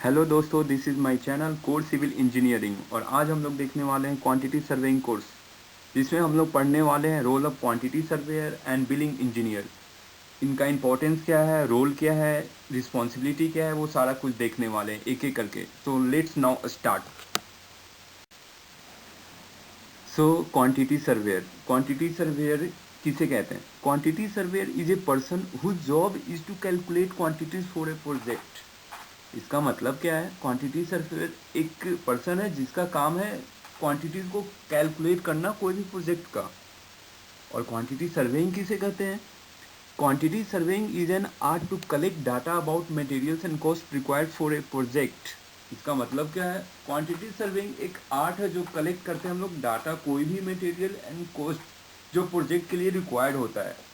Hello दोस्तों, this is my channel core civil engineering. और आज हम लोग देखने वाले हैं क्वांटिटी सर्वेइंग कोर्स, जिसमें हम लोग पढ़ने वाले हैं role of quantity surveyor and billing engineer. इनका इंपॉर्टेंस क्या है, रोल क्या है, रिस्पॉन्सिबिलिटी क्या है, वो सारा कुछ देखने वाले हैं एक एक करके। तो let's now start. So quantity surveyor किसे कहते हैं? Quantity surveyor is a person whose job is to calculate quantities for a project. इसका मतलब क्या है? क्वांटिटी सर्वेयर एक पर्सन है जिसका काम है क्वांटिटीज को कैलकुलेट करना कोई भी प्रोजेक्ट का। और क्वांटिटी सर्वेइंग किसे कहते हैं? Quantity surveying is an art to collect data about materials and cost required for a project. इसका मतलब क्या है? क्वांटिटी सर्वेइंग एक आर्ट है जो कलेक्ट करते हैं हम लोग डाटा, कोई भी मटेरियल एंड कॉस्ट जो प्रोजेक्ट के लिए रिक्वायर्ड होता है।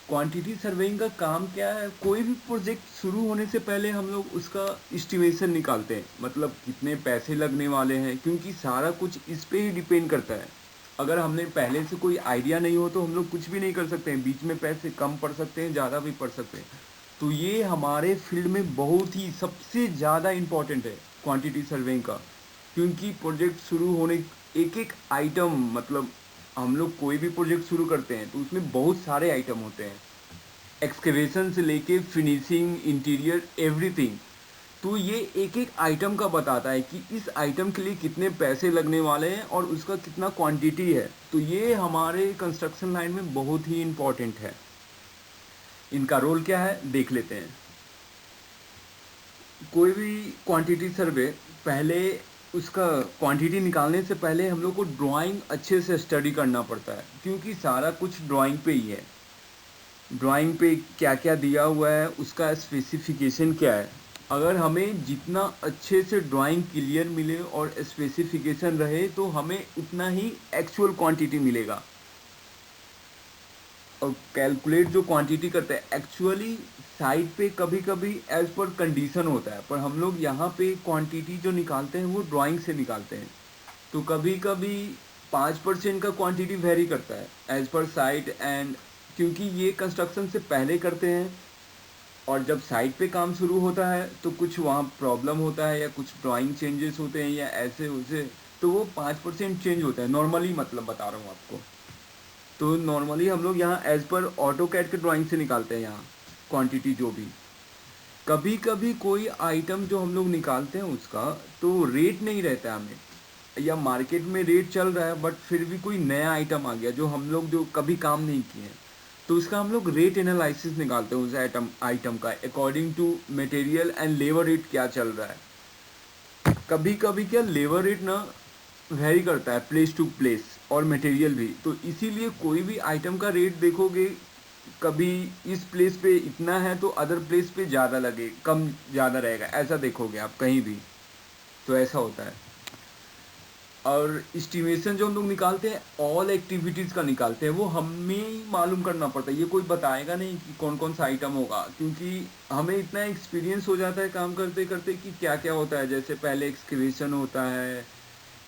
क्वांटिटी सर्वेइंग का काम क्या है? कोई भी प्रोजेक्ट शुरू होने से पहले हम लोग उसका एस्टिमेशन निकालते हैं, मतलब कितने पैसे लगने वाले हैं, क्योंकि सारा कुछ इस पे ही डिपेंड करता है। अगर हमने पहले से कोई आइडिया नहीं हो तो हम लोग कुछ भी नहीं कर सकते हैं, बीच में पैसे कम पड़ सकते हैं, ज़्यादा भी पड़ सकते हैं। तो ये हमारे फील्ड में बहुत ही सबसे ज़्यादा इम्पॉर्टेंट है क्वांटिटी सर्वेइंग का, क्योंकि प्रोजेक्ट शुरू होने एक एक आइटम, मतलब हम लोग कोई भी प्रोजेक्ट शुरू करते हैं तो उसमें बहुत सारे आइटम होते हैं, एक्सकेवेशन से लेके फिनिशिंग, इंटीरियर, एवरीथिंग। तो ये एक एक आइटम का बताता है कि इस आइटम के लिए कितने पैसे लगने वाले हैं और उसका कितना क्वांटिटी है। तो ये हमारे कंस्ट्रक्शन लाइन में बहुत ही इम्पॉर्टेंट है। इनका रोल क्या है देख लेते हैं। कोई भी क्वांटिटी सर्वे, पहले उसका क्वांटिटी निकालने से पहले हम लोग को ड्राइंग अच्छे से स्टडी करना पड़ता है, क्योंकि सारा कुछ ड्राइंग पे ही है। ड्राइंग पे क्या क्या दिया हुआ है, उसका स्पेसिफिकेशन क्या है। अगर हमें जितना अच्छे से ड्राइंग क्लियर मिले और स्पेसिफिकेशन रहे तो हमें उतना ही एक्चुअल क्वांटिटी मिलेगा। और कैलकुलेट जो क्वांटिटी करते हैं एक्चुअली साइट पे कभी कभी एज पर कंडीशन होता है, पर हम लोग यहाँ पे क्वांटिटी जो निकालते हैं वो ड्राइंग से निकालते हैं। तो कभी कभी 5% का क्वांटिटी वेरी करता है एज पर साइट एंड, क्योंकि ये कंस्ट्रक्शन से पहले करते हैं और जब साइट पे काम शुरू होता है तो कुछ वहाँ प्रॉब्लम होता है या कुछ ड्राइंग चेंजेस होते हैं या ऐसे वैसे, तो वो 5% चेंज होता है नॉर्मली, मतलब बता रहा हूँ आपको। तो नॉर्मली हम लोग यहाँ एज पर ऑटो कैड के ड्राइंग से निकालते हैं यहाँ क्वांटिटी जो भी। कभी कभी कोई आइटम जो हम लोग निकालते हैं उसका तो रेट नहीं रहता है हमें, या मार्केट में रेट चल रहा है बट फिर भी कोई नया आइटम आ गया जो हम लोग जो कभी काम नहीं किए हैं, तो उसका हम लोग रेट एनालिसिस निकालते हैं उस आइटम का according to material and labour rate क्या चल रहा है। कभी कभी क्या लेबर रेट ना वेरी करता है प्लेस टू प्लेस और मटेरियल भी, तो इसीलिए कोई भी आइटम का रेट देखोगे, कभी इस प्लेस पे इतना है तो अदर प्लेस पे ज़्यादा लगे, कम ज़्यादा रहेगा, ऐसा देखोगे आप कहीं भी। तो ऐसा होता है। और इस्टीमेशन जो हम लोग निकालते हैं ऑल एक्टिविटीज़ का निकालते हैं, वो हमें ही मालूम करना पड़ता है, ये कोई बताएगा नहीं कि कौन कौन सा आइटम होगा, क्योंकि हमें इतना एक्सपीरियंस हो जाता है काम करते करते कि क्या क्या होता है। जैसे पहले एक्सकेवेशन होता है,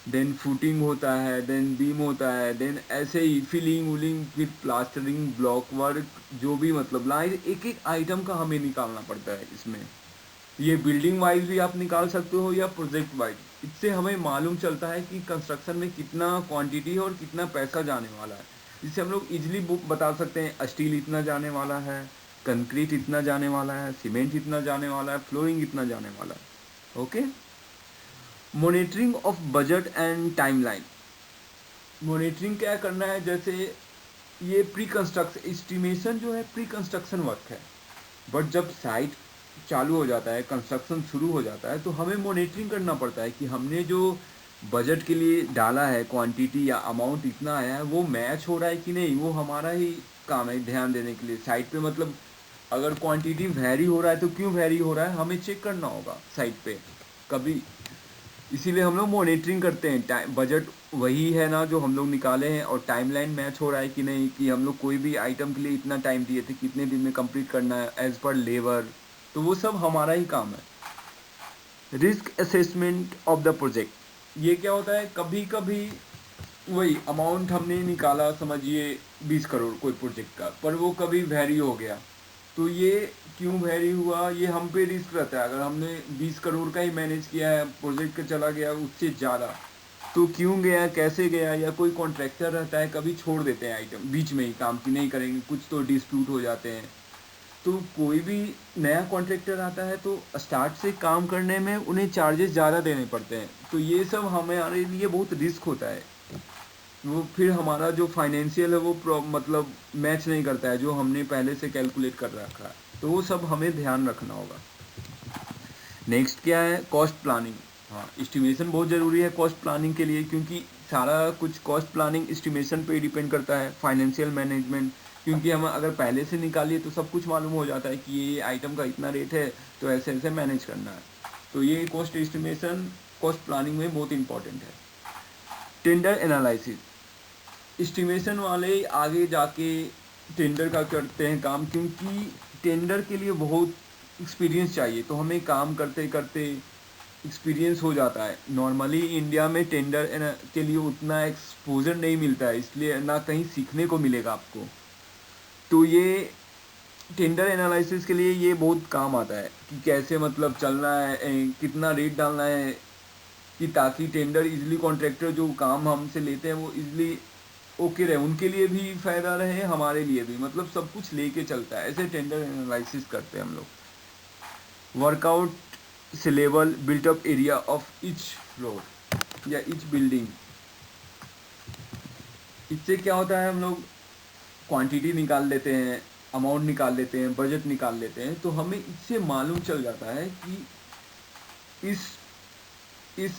देन फुटिंग होता है, देन बीम होता है, देन ऐसे ही फिलिंग वुलिंग, फिर प्लास्टरिंग, ब्लॉक वर्क, जो भी मतलब लाइन एक एक आइटम का हमें निकालना पड़ता है इसमें। ये बिल्डिंग वाइज भी आप निकाल सकते हो या प्रोजेक्ट वाइज। इससे हमें मालूम चलता है कि कंस्ट्रक्शन में कितना क्वांटिटी है और कितना पैसा जाने वाला है। इससे हम लोग इजीली बता सकते हैं स्टील इतना जाने वाला है, कंक्रीट इतना जाने वाला है, सीमेंट इतना जाने वाला है, फ्लोरिंग इतना जाने वाला है। Okay. Monitoring of budget and timeline. Monitoring क्या करना है? जैसे ये प्री कंस्ट्रक्शन एस्टिमेशन जो है प्री कंस्ट्रक्शन वर्क है, बट जब साइट चालू हो जाता है, कंस्ट्रक्शन शुरू हो जाता है, तो हमें मॉनिटरिंग करना पड़ता है कि हमने जो बजट के लिए डाला है क्वांटिटी या अमाउंट इतना आया है वो मैच हो रहा है कि नहीं। वो हमारा ही काम है ध्यान देने के लिए साइट पे, मतलब अगर क्वांटिटी वेरी हो रहा है तो क्यों वेरी हो रहा है हमें चेक करना होगा साइट पे कभी। इसीलिए हम लोग मॉनिटरिंग करते हैं टाइम, बजट वही है ना जो हम लोग निकाले हैं और टाइमलाइन मैच हो रहा है कि नहीं, कि हम लोग कोई भी आइटम के लिए इतना टाइम दिए थे कितने दिन में कंप्लीट करना है एज पर लेबर। तो वो सब हमारा ही काम है। Risk assessment of the project, ये क्या होता है? कभी कभी वही अमाउंट हमने निकाला, समझिए 20 करोड़ कोई प्रोजेक्ट का, पर वो कभी वेरी हो गया, तो ये क्यों वेरी हुआ, ये हम पे रिस्क रहता है। अगर हमने 20 करोड़ का ही मैनेज किया है, प्रोजेक्ट का चला गया उससे ज़्यादा, तो क्यों गया, कैसे गया, या कोई कॉन्ट्रैक्टर रहता है कभी छोड़ देते हैं आइटम बीच में ही, काम की नहीं करेंगे, कुछ तो डिस्प्यूट हो जाते हैं। तो कोई भी नया कॉन्ट्रैक्टर आता है तो स्टार्ट से काम करने में उन्हें चार्जेस ज़्यादा देने पड़ते हैं, तो ये सब हमारे लिए बहुत रिस्क होता है। वो फिर हमारा जो फाइनेंशियल है वो मतलब मैच नहीं करता है जो हमने पहले से कैलकुलेट कर रखा है, तो वो सब हमें ध्यान रखना होगा। नेक्स्ट क्या है, कॉस्ट प्लानिंग। हाँ, एस्टिमेशन बहुत ज़रूरी है कॉस्ट प्लानिंग के लिए, क्योंकि सारा कुछ कॉस्ट प्लानिंग एस्टिमेशन पे डिपेंड करता है, फाइनेंशियल मैनेजमेंट। क्योंकि हम अगर पहले से निकालिए तो सब कुछ मालूम हो जाता है कि ये आइटम का इतना रेट है, तो ऐसे ऐसे मैनेज करना है। तो ये कॉस्ट एस्टिमेशन कॉस्ट प्लानिंग में बहुत इंपॉर्टेंट है। टेंडर एनालिसिस, एस्टिमेशन वाले आगे जाके टेंडर का करते हैं काम, क्योंकि टेंडर के लिए बहुत एक्सपीरियंस चाहिए, तो हमें काम करते करते एक्सपीरियंस हो जाता है। नॉर्मली इंडिया में टेंडर के लिए उतना एक्सपोजर नहीं मिलता है, इसलिए ना कहीं सीखने को मिलेगा आपको। तो ये टेंडर एनालिसिस के लिए ये बहुत काम आता है कि कैसे मतलब चलना है, कितना रेट डालना है, कि ताकि टेंडर इजीली कॉन्ट्रैक्टर जो काम हमसे लेते हैं वो इजीली ओके रहे, उनके लिए भी फ़ायदा रहे, हमारे लिए भी, मतलब सब कुछ लेके चलता है। ऐसे टेंडर एनालिसिस करते हैं हम लोग। वर्कआउट से level built up area of each floor या ईच बिल्डिंग, इससे क्या होता है, हम लोग क्वांटिटी निकाल लेते हैं, अमाउंट निकाल लेते हैं, बजट निकाल लेते हैं, तो हमें इससे मालूम चल जाता है कि इस इस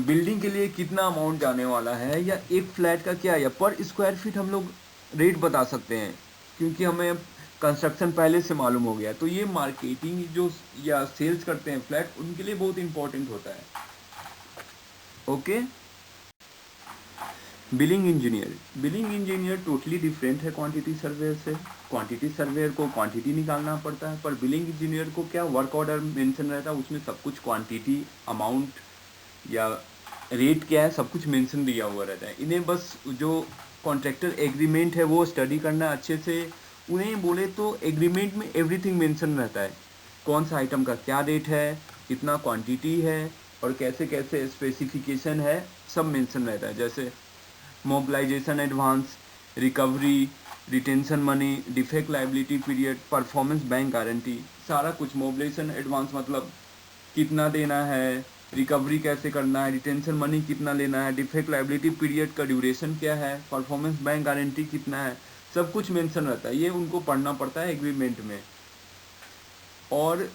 बिल्डिंग के लिए कितना अमाउंट जाने वाला है, या एक फ्लैट का क्या, या पर स्क्वायर फीट हम लोग रेट बता सकते हैं, क्योंकि हमें कंस्ट्रक्शन पहले से मालूम हो गया। तो ये मार्केटिंग जो या सेल्स करते हैं फ्लैट, उनके लिए बहुत इंपॉर्टेंट होता है। Okay. Billing engineer totally different है क्वांटिटी सर्वेयर से। क्वांटिटी सर्वेयर को क्वांटिटी निकालना पड़ता है, पर बिलिंग इंजीनियर को क्या, वर्क ऑर्डर मेंशन रहता है, उसमें सब कुछ क्वांटिटी, अमाउंट या रेट क्या है, सब कुछ मेंशन दिया हुआ रहता है। इन्हें बस जो कॉन्ट्रैक्टर एग्रीमेंट है वो स्टडी करना अच्छे से। उन्हें बोले तो एग्रीमेंट में एवरीथिंग मेंशन रहता है, कौन सा आइटम का क्या रेट है, कितना क्वांटिटी है, और कैसे कैसे स्पेसिफिकेशन है, सब मेंशन रहता है। जैसे mobilization advance, recovery, retention money, defect liability period, performance bank guarantee, सारा कुछ। मोबिलाइजेशन एडवांस मतलब कितना देना है, रिकवरी कैसे करना है, रिटेंशन मनी कितना लेना है, डिफेक्ट लाइबिलिटी पीरियड का ड्यूरेशन क्या है, परफॉर्मेंस बैंक गारंटी कितना है, सब कुछ मेंशन रहता है। ये उनको पढ़ना पड़ता है एग्रीमेंट में। और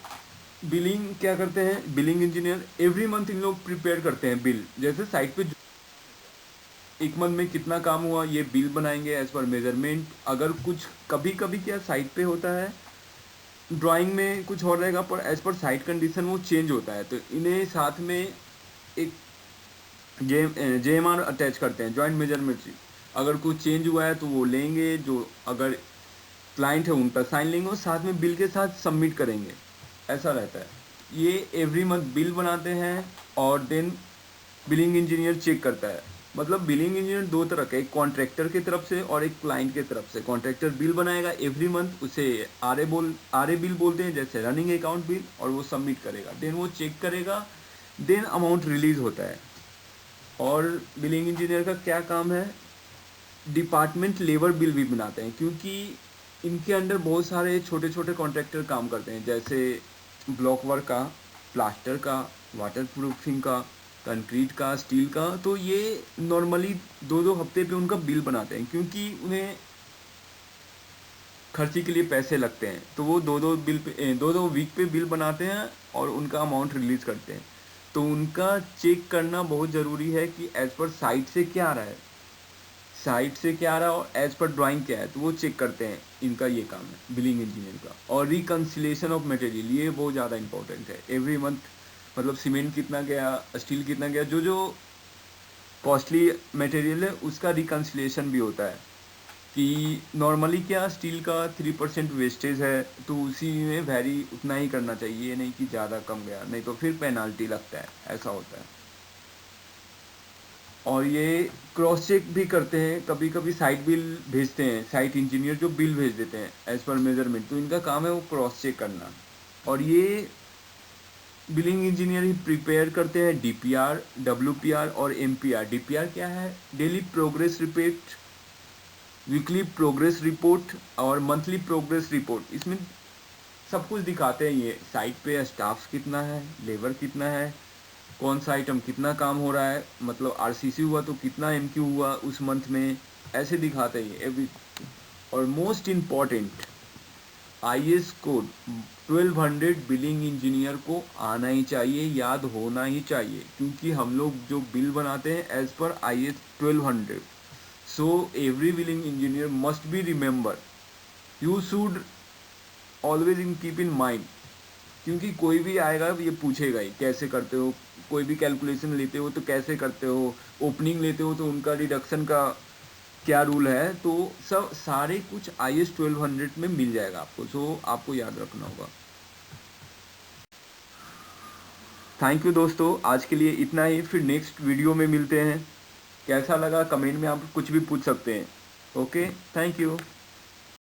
बिलिंग क्या करते हैं, billing engineer every month in लोग प्रिपेयर करते हैं बिल। जैसे साइट पे एक मंथ में कितना काम हुआ, ये बिल बनाएंगे एज पर मेजरमेंट। अगर कुछ कभी कभी क्या साइट पे होता है, ड्राइंग में कुछ और रहेगा, पर एज पर साइट कंडीशन वो चेंज होता है, तो इन्हें साथ में एक JMR अटैच करते हैं, जॉइंट मेजरमेंट शीट। अगर कुछ चेंज हुआ है तो वो लेंगे, जो अगर क्लाइंट है उन पर साइन लेंगे और साथ में बिल के साथ सबमिट करेंगे, ऐसा रहता है। ये एवरी मंथ बिल बनाते हैं और देन बिलिंग इंजीनियर चेक करता है। मतलब बिलिंग इंजीनियर दो तरह का, एक कॉन्ट्रैक्टर की तरफ से और एक क्लाइंट की तरफ से। कॉन्ट्रैक्टर बिल बनाएगा एवरी मंथ, उसे आर ए बिल बोलते हैं, जैसे रनिंग अकाउंट बिल, और वो सबमिट करेगा, देन वो चेक करेगा, देन अमाउंट रिलीज होता है। और बिलिंग इंजीनियर का क्या काम है, डिपार्टमेंट लेबर बिल भी बनाते हैं, क्योंकि इनके अंडर बहुत सारे छोटे छोटे कॉन्ट्रैक्टर काम करते हैं, जैसे ब्लॉक वर्क का, प्लास्टर का, वाटर प्रूफिंग का, कंक्रीट का, स्टील का। तो ये नॉर्मली 2-2 हफ्ते पे उनका बिल बनाते हैं, क्योंकि उन्हें खर्ची के लिए पैसे लगते हैं, तो वो 2-2 वीक पे बिल बनाते हैं और उनका अमाउंट रिलीज करते हैं। तो उनका चेक करना बहुत ज़रूरी है कि एज पर साइट से क्या आ रहा है, साइट से क्या आ रहा है और एज पर ड्राइंग क्या है, तो वो चेक करते हैं। इनका ये काम है बिलिंग इंजीनियर का। और रिकन्सिलेशन ऑफ मटेरियल, ये बहुत ज़्यादा इंपॉर्टेंट है। एवरी मंथ मतलब सीमेंट कितना गया, स्टील कितना गया, जो जो कॉस्टली मटेरियल है उसका रिकन्सिलेशन भी होता है। कि नॉर्मली क्या स्टील का 3% वेस्टेज है, तो उसी में वैरी उतना ही करना चाहिए, नहीं कि ज़्यादा कम गया, नहीं तो फिर पेनाल्टी लगता है, ऐसा होता है। और ये क्रॉस चेक भी करते हैं, कभी कभी साइट बिल भेजते हैं, साइट इंजीनियर जो बिल भेज देते हैं एज पर मेजरमेंट, तो इनका काम है वो क्रॉस चेक करना। और ये बिलिंग इंजीनियर ही प्रिपेयर करते हैं डीपीआर, डब्ल्यूपीआर और एमपीआर। डीपीआर क्या है? Daily progress report, weekly progress report और मंथली प्रोग्रेस रिपोर्ट। इसमें सब कुछ दिखाते हैं, ये साइट पे स्टाफ कितना है, लेबर कितना है, कौन सा आइटम कितना काम हो रहा है, मतलब आरसीसी हुआ तो कितना एमक्यू हुआ उस मंथ में, ऐसे दिखाते हैं एवरी। और most important IS code 1200 billing engineer को आना ही चाहिए, याद होना ही चाहिए, क्योंकि हम लोग जो बिल बनाते हैं एज पर IS 1200। So every billing engineer must be remember, you should always in keep in mind, क्योंकि कोई भी आएगा ये पूछेगा ही कैसे करते हो, कोई भी कैलकुलेशन लेते हो तो कैसे करते हो, ओपनिंग लेते हो तो उनका डिडक्शन का क्या रूल है, तो सब सारे कुछ IS 1200 में मिल जाएगा आपको, सो आपको याद रखना होगा। थैंक यू दोस्तों, आज के लिए इतना ही, फिर नेक्स्ट वीडियो में मिलते हैं। कैसा लगा कमेंट में आप कुछ भी पूछ सकते हैं। Okay, thank you.